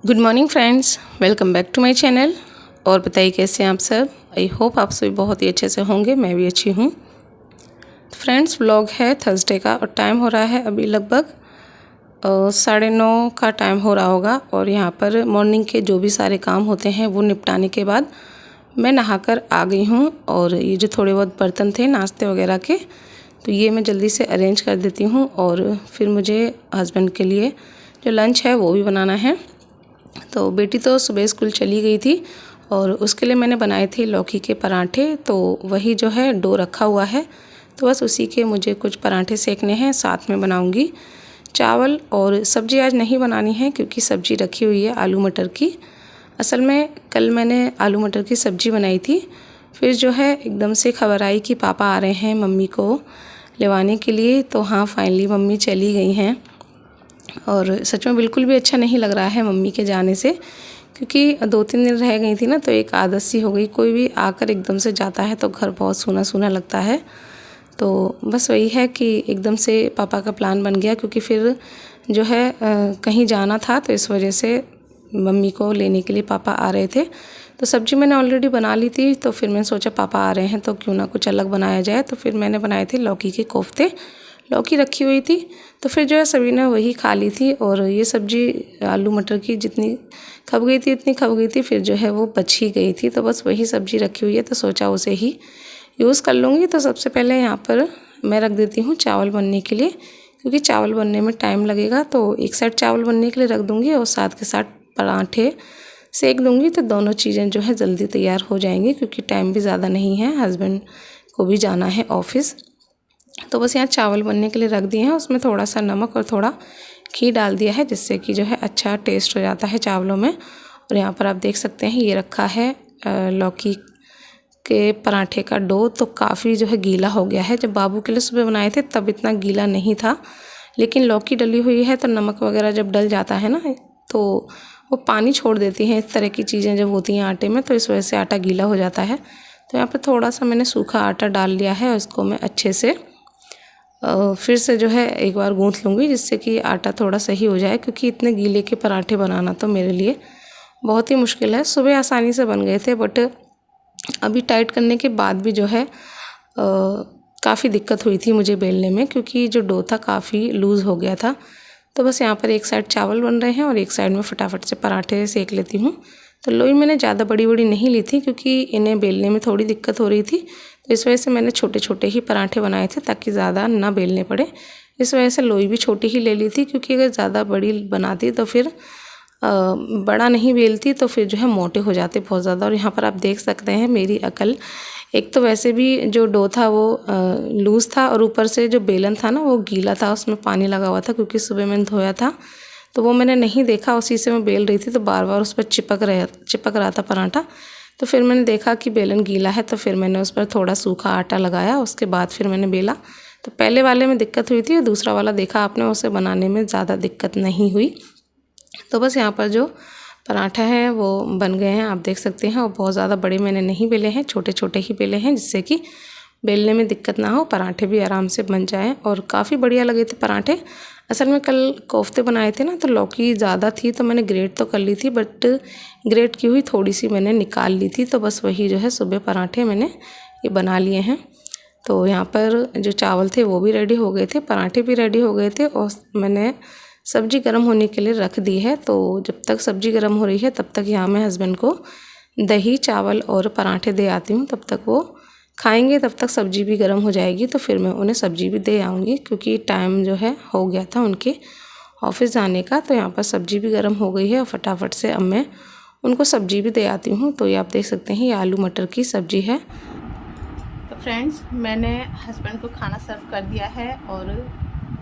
Good morning friends, welcome back to my channel. और बताइए कैसे हैं आप सब। आई होप आप सभी बहुत ही अच्छे से होंगे। मैं भी अच्छी हूँ। फ्रेंड्स, व्लॉग है थर्सडे का और टाइम हो रहा है अभी लगभग 9:30 का टाइम हो रहा होगा। और यहाँ पर मॉर्निंग के जो भी सारे काम होते हैं वो निपटाने के बाद मैं नहाकर आ गई हूँ। और ये जो थोड़े बहुत बर्तन थे नाश्ते वगैरह के, तो ये मैं जल्दी से अरेंज कर देती हूँ। और फिर मुझे हस्बैंड के लिए जो लंच है वो भी बनाना है। तो बेटी तो सुबह स्कूल चली गई थी और उसके लिए मैंने बनाए थे लौकी के पराठे। तो वही जो है डो रखा हुआ है, तो बस उसी के मुझे कुछ पराठे सेकने हैं। साथ में बनाऊंगी चावल, और सब्ज़ी आज नहीं बनानी है क्योंकि सब्ज़ी रखी हुई है आलू मटर की। असल में कल मैंने आलू मटर की सब्ज़ी बनाई थी, फिर जो है एकदम से खबर आई कि पापा आ रहे हैं मम्मी को लेवाने के लिए। तो हाँ, फाइनली मम्मी चली गई हैं। और सच में बिल्कुल भी अच्छा नहीं लग रहा है मम्मी के जाने से, क्योंकि 2-3 दिन रह गई थी ना, तो एक आदत सी हो गई। कोई भी आकर एकदम से जाता है तो घर बहुत सूना सूना लगता है। तो बस वही है कि एकदम से पापा का प्लान बन गया, क्योंकि फिर जो है कहीं जाना था, तो इस वजह से मम्मी को लेने के लिए पापा आ रहे थे। तो सब्ज़ी मैंने ऑलरेडी बना ली थी, तो फिर मैंने सोचा पापा आ रहे हैं तो क्यों ना कुछ अलग बनाया जाए। तो फिर मैंने बनाए थे लौकी के कोफ्ते। लौकी रखी हुई थी तो फिर जो है सभी ने वही खा ली थी। और ये सब्ज़ी आलू मटर की जितनी खप गई थी इतनी खप गई थी, फिर जो है वो बच ही गई थी। तो बस वही सब्ज़ी रखी हुई है, तो सोचा उसे ही यूज़ कर लूँगी। तो सबसे पहले यहाँ पर मैं रख देती हूँ चावल बनने के लिए, क्योंकि चावल बनने में टाइम लगेगा। तो एक साइड चावल बनने के लिए रख दूँगी और साथ के साथ पराठे सेक दूँगी, तो दोनों चीज़ें जो है जल्दी तैयार हो जाएंगी, क्योंकि टाइम भी ज़्यादा नहीं है, हस्बैंड को भी जाना है ऑफिस। तो बस यहाँ चावल बनने के लिए रख दिए हैं, उसमें थोड़ा सा नमक और थोड़ा घी डाल दिया है, जिससे कि जो है अच्छा टेस्ट हो जाता है चावलों में। और यहाँ पर आप देख सकते हैं ये रखा है लौकी के पराठे का डो। तो काफ़ी जो है गीला हो गया है। जब बाबू के लिए सुबह बनाए थे तब इतना गीला नहीं था, लेकिन लौकी डली हुई है तो नमक वगैरह जब डल जाता है ना, तो वो पानी छोड़ देती हैं। इस तरह की चीज़ें जब होती हैं आटे में, तो इस वजह से आटा गीला हो जाता है। तो यहाँ पर थोड़ा सा मैंने सूखा आटा डाल लिया है और इसको मैं अच्छे से फिर से जो है एक बार गूँथ लूँगी, जिससे कि आटा थोड़ा सही हो जाए। क्योंकि इतने गीले के पराठे बनाना तो मेरे लिए बहुत ही मुश्किल है। सुबह आसानी से बन गए थे, बट अभी टाइट करने के बाद भी जो है काफ़ी दिक्कत हुई थी मुझे बेलने में, क्योंकि जो डो था काफ़ी लूज़ हो गया था। तो बस यहाँ पर एक साइड चावल बन रहे हैं और एक साइड में फटाफट से पराठे सेक लेती हूँ। तो लोई मैंने ज़्यादा बड़ी बड़ी नहीं ली थी, क्योंकि इन्हें बेलने में थोड़ी दिक्कत हो रही थी। तो इस वजह से मैंने छोटे छोटे ही पराठे बनाए थे, ताकि ज़्यादा ना बेलने पड़े। इस वजह से लोई भी छोटी ही ले ली थी, क्योंकि अगर ज़्यादा बड़ी बनाती तो फिर बड़ा नहीं बेलती, तो फिर जो है मोटे हो जाते बहुत ज़्यादा। और यहाँ पर आप देख सकते हैं मेरी अकल, एक तो वैसे भी जो डो था वो लूज़ था, और ऊपर से जो बेलन था ना वो गीला था, उसमें पानी लगा हुआ था, क्योंकि सुबह मैंने धोया था। तो वो मैंने नहीं देखा, उसी से मैं बेल रही थी, तो बार बार उस पर चिपक रहा था पराठा। तो फिर मैंने देखा कि बेलन गीला है, तो फिर मैंने उस पर थोड़ा सूखा आटा लगाया, उसके बाद फिर मैंने बेला। तो पहले वाले में दिक्कत हुई थी, और दूसरा वाला देखा आपने, उसे बनाने में ज़्यादा दिक्कत नहीं हुई। तो बस यहाँ पर जो पराठा है वो बन गए हैं, आप देख सकते हैं। और बहुत ज़्यादा बड़े मैंने नहीं बेले हैं, छोटे छोटे ही बेले हैं, जिससे कि बेलने में दिक्कत ना हो, पराठे भी आराम से बन जाएँ। और काफ़ी बढ़िया लगे थे पराठे। असल में कल कोफ्ते बनाए थे ना, तो लौकी ज़्यादा थी, तो मैंने ग्रेट तो कर ली थी, बट ग्रेट की हुई थोड़ी सी मैंने निकाल ली थी। तो बस वही जो है सुबह पराठे मैंने ये बना लिए हैं। तो यहाँ पर जो चावल थे वो भी रेडी हो गए थे, पराठे भी रेडी हो गए थे, और मैंने सब्ज़ी गर्म होने के लिए रख दी है। तो जब तक सब्ज़ी गर्म हो रही है तब तक यहाँ मैं हस्बैंड को दही चावल और पराठे दे आती हूँ, तब तक वो खाएंगे, तब तक सब्ज़ी भी गर्म हो जाएगी। तो फिर मैं उन्हें सब्ज़ी भी दे आऊँगी, क्योंकि टाइम जो है हो गया था उनके ऑफिस जाने का। तो यहाँ पर सब्ज़ी भी गर्म हो गई है, और फटाफट से अब मैं उनको सब्ज़ी भी दे आती हूँ। तो ये आप देख सकते हैं ये आलू मटर की सब्ज़ी है। तो फ्रेंड्स, मैंने हस्बैंड को खाना सर्व कर दिया है, और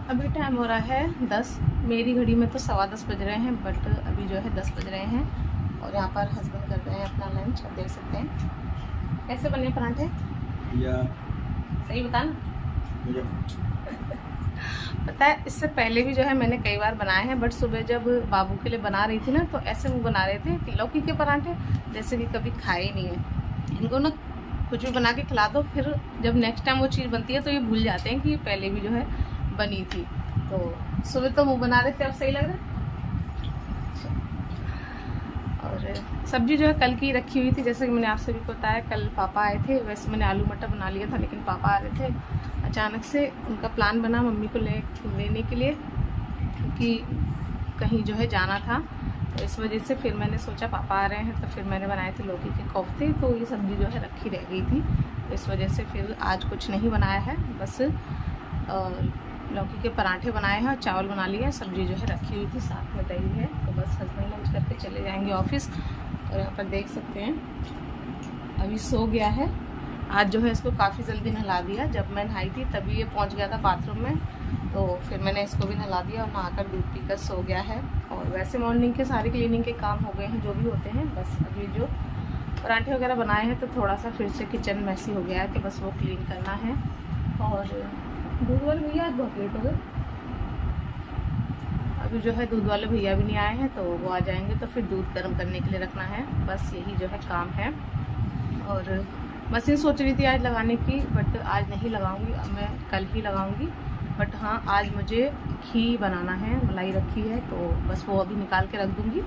अभी टाइम हो रहा है 10। मेरी घड़ी में तो 10:15 बज रहे हैं, बट अभी जो है 10 बज रहे हैं। और यहाँ पर हस्बैंड कर रहे हैं अपना लंच, आप देख सकते हैं। कैसे बने पराठे? या सही बता ना। पता है, इससे पहले भी जो है मैंने कई बार बनाए हैं, बट सुबह जब बाबू के लिए बना रही थी ना, तो ऐसे वो बना रहे थे कि लौकी के पराठे जैसे कि कभी खाए ही नहीं है। इनको ना कुछ भी बना के खिला दो, फिर जब नेक्स्ट टाइम वो चीज़ बनती है तो ये भूल जाते हैं कि ये पहले भी जो है बनी थी। तो सुबह तो वो बना रहे थे, अब सही लग रहा है। और सब्ज़ी जो है कल की रखी हुई थी, जैसे कि मैंने आप सभी को बताया कल पापा आए थे। वैसे मैंने आलू मटर बना लिया था, लेकिन पापा आ रहे थे अचानक से। उनका प्लान बना मम्मी को लेने के लिए, क्योंकि कहीं जो है जाना था, तो इस वजह से फिर मैंने सोचा पापा आ रहे हैं तो फिर मैंने बनाए थे लौकी के कोफ्ते। तो ये सब्ज़ी जो है रखी रह गई थी, तो इस वजह से फिर आज कुछ नहीं बनाया है, बस लौकी के पराठे बनाए हैं और चावल बना लिए हैं। सब्ज़ी जो है रखी हुई थी, साथ में दही है। तो बस हस्बैंड लंच करके चले जाएंगे ऑफिस। और यहाँ पर देख सकते हैं अभी सो गया है। आज जो है इसको काफ़ी जल्दी नहला दिया। जब मैं नहाई थी तभी ये पहुँच गया था बाथरूम में, तो फिर मैंने इसको भी नहला दिया और नहाकर दूध पीकर सो गया है। और वैसे मॉर्निंग के सारे क्लीनिंग के काम हो गए हैं जो भी होते हैं। बस अभी जो पराठे वगैरह बनाए हैं तो थोड़ा सा फिर से किचन मैसी हो गया है, तो बस वो क्लीन करना है। और दूध वाले भैया आज बहुत लेट हो गए। अभी जो है दूध वाले भैया भी नहीं आए हैं, तो वो आ जाएंगे तो फिर दूध गर्म करने के लिए रखना है। बस यही जो है काम है। और मशीन सोच रही थी आज लगाने की, बट आज नहीं लगाऊंगी, अब मैं कल ही लगाऊंगी। बट हाँ, आज मुझे घी बनाना है, मलाई रखी है, तो बस वो अभी निकाल के रख दूंगी।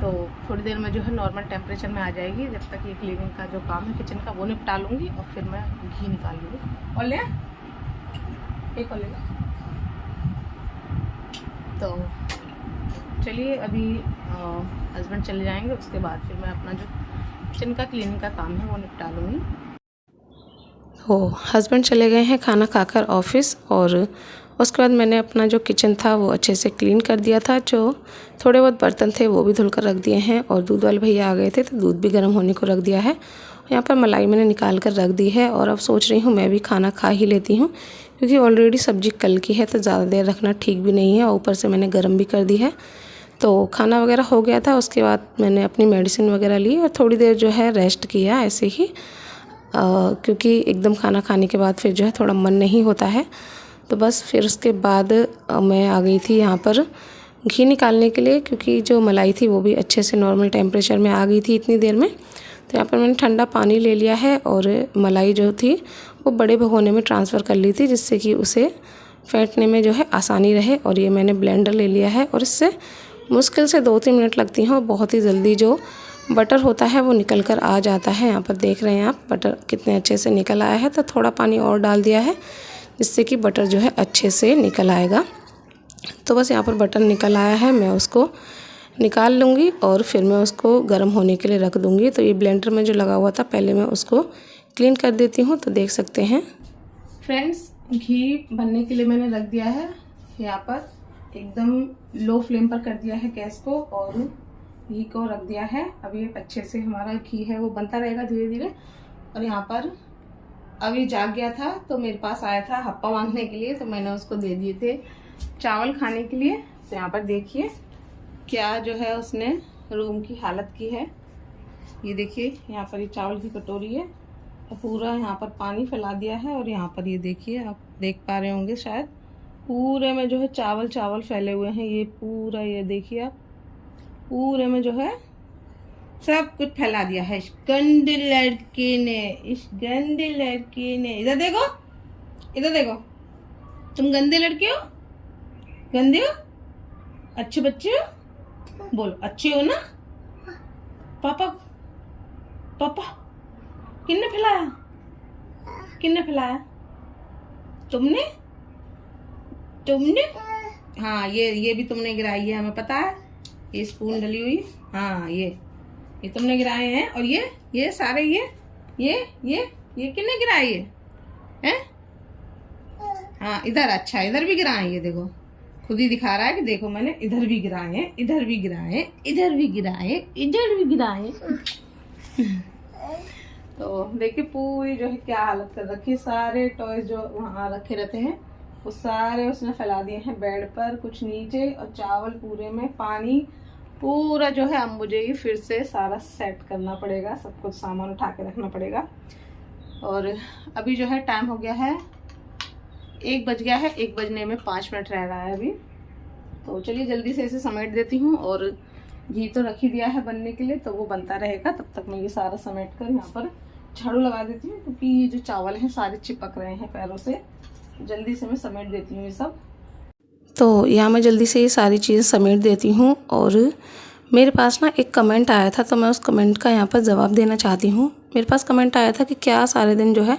तो थोड़ी देर में जो है नॉर्मल टेम्परेचर में आ जाएगी। जब तक ये क्लीनिंग का जो काम है किचन का वो निपटा लूँगी और फिर मैं घी निकाल लूँगी। और ले एक और लेगा। तो चलिए अभी हस्बैंड चले जाएंगे, उसके बाद फिर मैं अपना जो किचन का क्लीनिंग का काम है वो निपटा लूँगी। तो हस्बैंड चले गए हैं खाना खाकर ऑफिस, और उसके बाद मैंने अपना जो किचन था वो अच्छे से क्लीन कर दिया था। जो थोड़े बहुत बर्तन थे वो भी धुलकर रख दिए हैं, और दूध वाले भैया आ गए थे तो दूध भी गर्म होने को रख दिया है। यहाँ पर मलाई मैंने निकाल कर रख दी है, और अब सोच रही हूँ मैं भी खाना खा ही लेती हूँ, क्योंकि ऑलरेडी सब्ज़ी कल की है तो ज़्यादा देर रखना ठीक भी नहीं है, और ऊपर से मैंने गर्म भी कर दी है। तो खाना वगैरह हो गया था, उसके बाद मैंने अपनी मेडिसिन वगैरह ली और थोड़ी देर जो है रेस्ट किया ऐसे ही, क्योंकि एकदम खाना खाने के बाद फिर जो है थोड़ा मन नहीं होता है। तो बस फिर उसके बाद मैं आ गई थी यहाँ पर घी निकालने के लिए, क्योंकि जो मलाई थी वो भी अच्छे से नॉर्मल टेम्परेचर में आ गई थी इतनी देर में। तो यहाँ पर मैंने ठंडा पानी ले लिया है, और मलाई जो थी वो बड़े भगोने में ट्रांसफ़र कर ली थी, जिससे कि उसे फेंटने में जो है आसानी रहे। और ये मैंने ब्लेंडर ले लिया है, और इससे मुश्किल से 2-3 मिनट लगती हैं, और बहुत ही जल्दी जो बटर होता है वो निकल कर आ जाता है। यहाँ पर देख रहे हैं आप बटर कितने अच्छे से निकल आया है। तो थोड़ा पानी और डाल दिया है, जिससे कि बटर जो है अच्छे से निकल आएगा। तो बस यहाँ पर बटर निकल आया है, मैं उसको निकाल लूँगी और फिर मैं उसको गर्म होने के लिए रख दूँगी। तो ये ब्लेंडर में जो लगा हुआ था पहले मैं उसको क्लीन कर देती हूँ। तो देख सकते हैं फ्रेंड्स, घी बनने के लिए मैंने रख दिया है यहाँ पर, एकदम लो फ्लेम पर कर दिया है गैस को, और घी को रख दिया है। अब ये अच्छे से हमारा घी है वो बनता रहेगा धीरे धीरे। और यहाँ पर अभी जाग गया था तो मेरे पास आया था हप्पा मांगने के लिए, तो मैंने उसको दे दिए थे चावल खाने के लिए। तो यहाँ पर देखिए क्या जो है उसने रूम की हालत की है। ये देखिए यहाँ पर ये चावल की कटोरी है, और पूरा यहाँ पर पानी फैला दिया है। और यहाँ पर ये देखिए, आप देख पा रहे होंगे शायद, पूरे में जो है चावल चावल फैले हुए हैं। ये पूरा, ये देखिए आप, पूरे में जो है सब कुछ फैला दिया है इस गंदे लड़के ने, इस गंदे लड़के ने। इधर देखो, इधर देखो, तुम गंदे लड़के हो, गंदे हो, अच्छे बच्चे हो, बोलो अच्छे हो ना। पापा पापा किसने फैलाया, किसने फैलाया, तुमने, तुमने, हाँ ये भी तुमने गिराई है, हमें पता है। ये स्पून डली हुई, हाँ ये तुमने गिराए हैं। और ये सारे ये किसने गिराए हैं? हाँ इधर, अच्छा इधर भी गिराए, ये देखो खुद ही दिखा रहा है कि देखो मैंने इधर भी गिराए हैं, इधर भी गिराए, इधर भी गिराए, इधर भी गिराए। तो देखिए पूरी जो है क्या हालत कर रखी है। सारे टॉयज जो वहाँ रखे रहते हैं वो सारे उसने फैला दिए हैं बेड पर, कुछ नीचे, और चावल पूरे में, पानी पूरा जो है। अब मुझे ही फिर से सारा सेट करना पड़ेगा, सब कुछ सामान उठा के रखना पड़ेगा। और अभी जो है टाइम हो गया है 1 बज गया है, 1 बजने में 5 मिनट रह रहा है अभी। तो चलिए जल्दी से इसे समेट देती हूँ। और घी तो रख ही दिया है बनने के लिए, तो वो बनता रहेगा, तब तक मैं ये सारा समेट कर यहाँ पर झाड़ू लगा देती हूँ, क्योंकि ये जो चावल हैं सारे चिपक रहे हैं पैरों से। जल्दी से मैं समेट देती हूँ ये सब। तो यहाँ मैं जल्दी से ये सारी चीज़ें समेट देती हूँ। और मेरे पास ना एक कमेंट आया था, तो मैं उस कमेंट का यहाँ पर जवाब देना चाहती हूँ। मेरे पास कमेंट आया था कि क्या सारे दिन जो है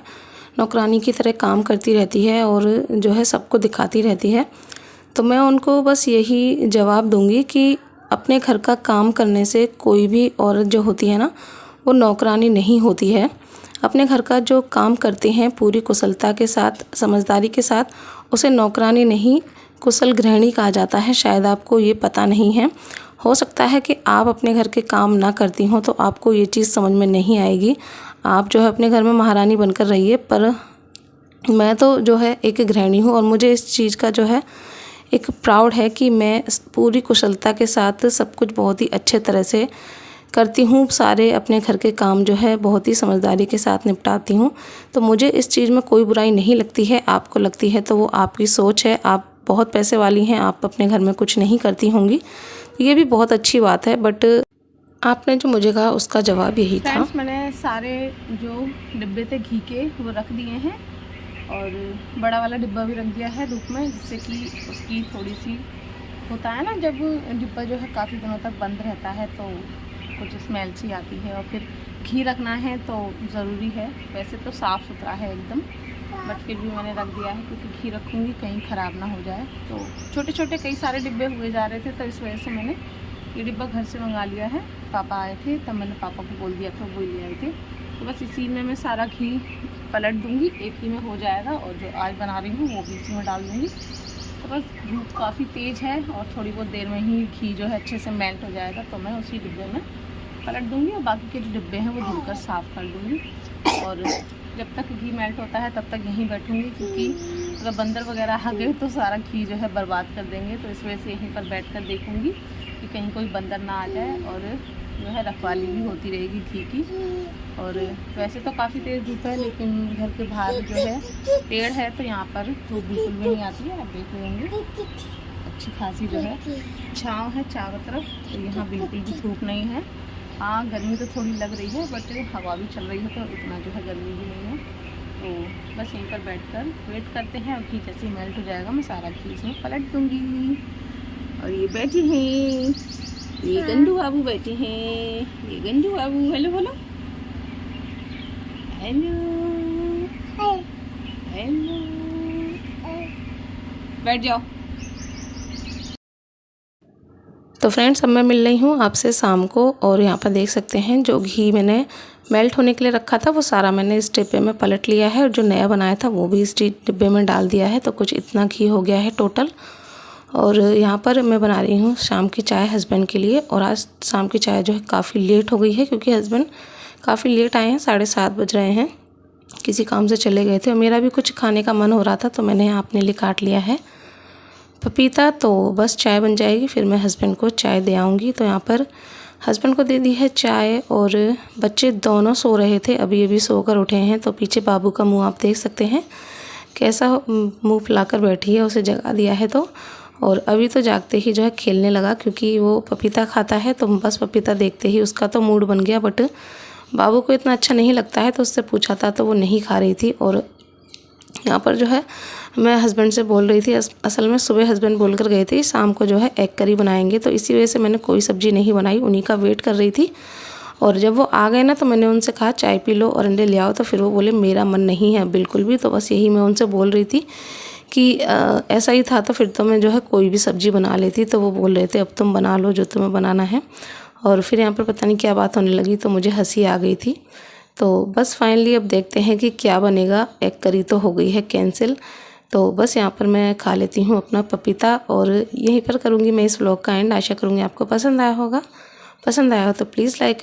नौकरानी की तरह काम करती रहती है और जो है सबको दिखाती रहती है। तो मैं उनको बस यही जवाब दूँगी कि अपने घर का काम करने से कोई भी औरत जो होती है ना, वो नौकरानी नहीं होती है। अपने घर का जो काम करते हैं पूरी कुशलता के साथ, समझदारी के साथ, उसे नौकरानी नहीं कुशल गृहिणी कहा जाता है। शायद आपको ये पता नहीं है। हो सकता है कि आप अपने घर के काम ना करती हों तो आपको ये चीज़ समझ में नहीं आएगी। आप जो है अपने घर में महारानी बनकर रहिए, पर मैं तो जो है एक गृहिणी हूँ और मुझे इस चीज़ का जो है एक प्राउड है कि मैं पूरी कुशलता के साथ सब कुछ बहुत ही अच्छे तरह से करती हूँ। सारे अपने घर के काम जो है बहुत ही समझदारी के साथ निपटाती हूँ। तो मुझे इस चीज़ में कोई बुराई नहीं लगती है। आपको लगती है तो वो आपकी सोच है। आप बहुत पैसे वाली हैं, आप अपने घर में कुछ नहीं करती होंगी, ये भी बहुत अच्छी बात है। बट आपने जो मुझे कहा उसका जवाब यही था। मैंने सारे जो डिब्बे थे घी के वो रख दिए हैं और बड़ा वाला डिब्बा भी रख दिया है धूप में, जिससे कि उसकी थोड़ी सी होता है ना, जब डिब्बा जो है काफ़ी दिनों तक बंद रहता है तो कुछ स्मेल सी आती है। और फिर घी रखना है तो ज़रूरी है। वैसे तो साफ़ सुथरा है एकदम, बट फिर भी मैंने रख दिया है क्योंकि घी रखूँगी कहीं ख़राब ना हो जाए। तो छोटे छोटे कई सारे डिब्बे हुए जा रहे थे, तो इस वजह से मैंने ये डिब्बा घर से मंगा लिया है। पापा आए थे तब मैंने पापा को बोल दिया था, वो ले आए थे। तो बस इसी में मैं सारा घी पलट दूँगी, एक ही में हो जाएगा। और जो आज बना रही हूँ वो भी इसी में डाल दूँगी। तो बस धूप काफ़ी तेज़ है और थोड़ी बहुत देर में ही घी जो है अच्छे से मेल्ट हो जाएगा, तो मैं उसी डिब्बे में पलट दूँगी और बाकी के जो डिब्बे हैं वो धुलकर साफ़ कर दूँगी। और जब तक घी मेल्ट होता है तब तक यहीं बैठूँगी, क्योंकि अगर बंदर वगैरह आ गए तो सारा घी जो है बर्बाद कर देंगे। तो इस वजह से यहीं पर बैठकर देखूँगी कि कहीं कोई बंदर ना आ जाए और जो है रखवाली भी होती रहेगी घी की। और वैसे तो काफ़ी तेज़ धूप है, लेकिन घर के बाहर जो है पेड़ है तो यहाँ पर धूप बिल्कुल भी नहीं आती है। आप देख लेंगे अच्छी खासी जो है छाँव है चारों तरफ, तो यहाँ बिल्कुल भी धूप नहीं है। हाँ, गर्मी तो थोड़ी लग रही है, बट हवा भी चल रही है तो इतना जो है गर्मी भी नहीं है। तो बस यहीं पर बैठकर वेट करते हैं और घी जैसे ही मेल्ट हो जाएगा मैं सारा घी इसमें पलट दूँगी। और ये बैठे हैं, ये गंडू बाबू बैठे हैं, ये गंडू बाबू। हेलो बोलो, हेलो हेलो, बैठ जाओ। तो फ्रेंड्स, अब मैं मिल रही हूँ आपसे शाम को, और यहाँ पर देख सकते हैं जो घी मैंने मेल्ट होने के लिए रखा था वो सारा मैंने इस डिब्बे में पलट लिया है और जो नया बनाया था वो भी इस डिब्बे में डाल दिया है। तो कुछ इतना घी हो गया है टोटल। और यहाँ पर मैं बना रही हूँ शाम की चाय हस्बैंड के लिए। और आज शाम की चाय जो है काफ़ी लेट हो गई है, क्योंकि हस्बैंड काफ़ी लेट आए हैं, 7:30 बज रहे हैं, किसी काम से चले गए थे। और मेरा भी कुछ खाने का मन हो रहा था तो मैंने यहाँ अपने लिए काट लिया है पपीता। तो बस चाय बन जाएगी, फिर मैं हस्बैंड को चाय दे आऊँगी। तो यहाँ पर हस्बैंड को दे दी है चाय और बच्चे दोनों सो रहे थे, अभी सोकर उठे हैं। तो पीछे बाबू का मुंह आप देख सकते हैं कैसा मुंह फुलाकर बैठी है, उसे जगा दिया है। तो और अभी तो जागते ही जो है खेलने लगा, क्योंकि वो पपीता खाता है तो बस पपीता देखते ही उसका तो मूड बन गया। बट बाबू को इतना अच्छा नहीं लगता है तो उससे पूछा था तो वो नहीं खा रही थी। और यहाँ पर जो है मैं हस्बैंड से बोल रही थी, असल में सुबह हस्बैंड बोल कर गए थे शाम को जो है एग करी बनाएंगे, तो इसी वजह से मैंने कोई सब्ज़ी नहीं बनाई, उन्हीं का वेट कर रही थी। और जब वो आ गए ना तो मैंने उनसे कहा चाय पी लो और अंडे ले आओ, तो फिर वो बोले मेरा मन नहीं है बिल्कुल भी। तो बस यही मैं उनसे बोल रही थी कि ऐसा ही था तो फिर तो मैं जो है कोई भी सब्ज़ी बना लेती। तो वो बोल रहे थे अब तुम बना लो जो तुम्हें बनाना है। और फिर यहाँ पर पता नहीं क्या बात होने लगी तो मुझे हंसी आ गई थी। तो बस फाइनली अब देखते हैं कि क्या बनेगा। एग करी तो हो गई है कैंसिल। तो बस यहाँ पर मैं खा लेती हूँ अपना पपीता और यहीं पर करूँगी मैं इस व्लॉग का एंड। आशा करूँगी आपको पसंद आया होगा। पसंद आया हो तो प्लीज़ लाइक कर